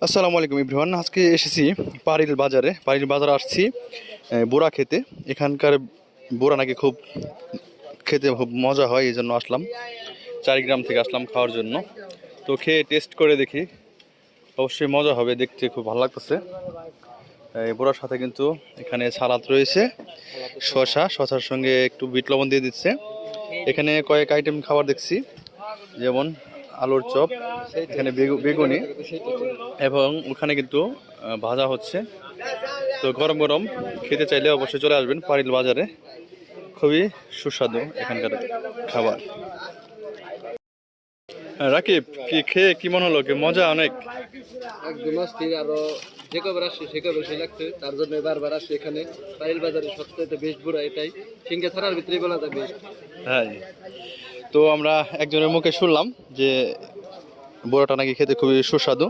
আসসালামু আলাইকুম এভরিওয়ান। আজকে এসেছি পারিল বাজারে আসছি বোরা খেতে। এখানকার বোরা নাকি খুব খেতে খুব মজা হয়, এই জন্য আসলাম। 4 গ্রাম থেকে আসলাম খাওয়ার জন্য। তো খেয়ে টেস্ট করে দেখি, অবশ্যই মজা হবে, দেখতে খুব ভালো লাগতেছে। এই বোরার সাথে কিন্তু এখানে সালাদ রয়েছে, শশার সঙ্গে একটু বিট লবণ দিয়ে দিচ্ছে। এখানে কয়েক আইটেম খাবার দেখছি, যেমন আলুর চপ, এখানে বেগুনি, এবং ওখানে কিন্তু ভাজা হচ্ছে। তো গরম গরম খেতে চাইলে অবশ্যই চলে আসবেন পারিল বাজারে। খুবই সুস্বাদু এখানকার খাবার। রাকিব, কি খেয়ে কি মনে হলো? কি মজা? অনেক একদম অস্থির। আরো যে কবার আসছে সে কবার সে লাগছে, তার জন্য বারবার আসছে এখানে। পাইল বাজারে সবচেয়ে বেস্ট বুড়া এটাই, সিংহে থানার ভিতরে বলা যায় বেস্ট। হ্যাঁ। তো আমরা একজনের মুখে শুনলাম যে বড়াটা নাকি খেতে খুবই সুস্বাদু।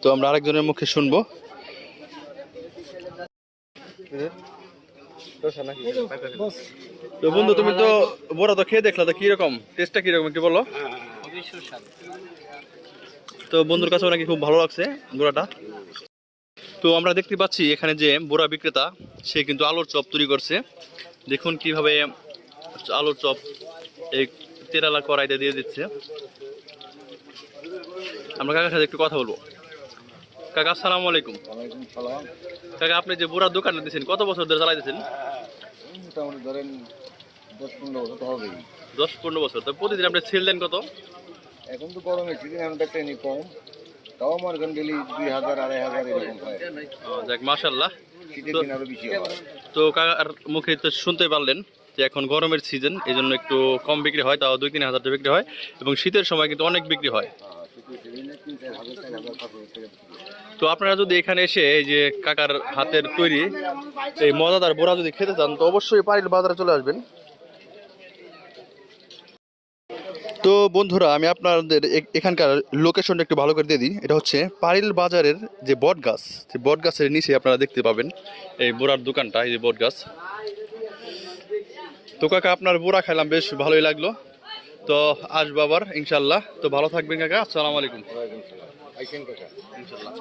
তো আমরা আরেকজনের মুখে শুনবো। তো বন্ধু, তুমি তো বড়া তো খেয়ে দেখলা, তো কিরকম টেস্টটা কিরকম একটু বলো। তো বন্ধুর কাছেও নাকি খুব ভালো লাগছে বড়াটা। তো আমরা দেখতে পাচ্ছি এখানে যে বড়া বিক্রেতা, সে কিন্তু আলুর চপ তৈরি করছে। দেখুন কিভাবে আলুর চপ এই তেরালা কড়াইতে দিয়ে দিচ্ছে। আমরা কাকার সাথে একটু কথা বলবো। কাকা, আসসালামু আলাইকুম। কাকা, আপনি যে বড়ার দোকানে দিচ্ছেন, কত বছর ধরে চালাইতেছেন? মোটামুটি ধরেন 10-15 বছর তো হবেই। 10-15 বছর। তো প্রতিদিন আপনি সেল দেন কত? এখন তো গরমের সিজন, এখন একটা নি কম, তাও আমার গান গেলি 2000-2500 এরকম হয়। যাক, মাশাআল্লাহ। শীতের দিন আরো বেশি হয়। তো কাকার মুখে তো শুনতে পারলেন যে এখন গরমের সিজন, এই জন্য একটু কম বিক্রি হয়, তাও 2-3 হাজার টাকা বিক্রি হয়। এবং শীতের সময় কিন্তু অনেক বিক্রি হয়। তো আপনারা যদি এখানে এসে এই যে কাকার হাতের তৈরি এই মজাদার বড়া যদি খেতে চান, তো অবশ্যই পারিল বাজারে চলে আসবেন। তো বন্ধুরা, আমি আপনাদের এখানকার লোকেশনটা একটু ভালো করে দিয়ে দিই। এটা হচ্ছে পারিল বাজারের যে বট গাছ, সেই বট গাছের নিচে আপনারা দেখতে পাবেন এই বোরার দোকানটা, এই যে বট গাছ। তো কাকা, আপনার বোরা খাইলাম, বেশ ভালোই লাগলো। তো আসবো আবার ইনশাল্লাহ। তো ভালো থাকবেন কাকা, আসসালামু আলাইকুম। ইনশাল্লাহ।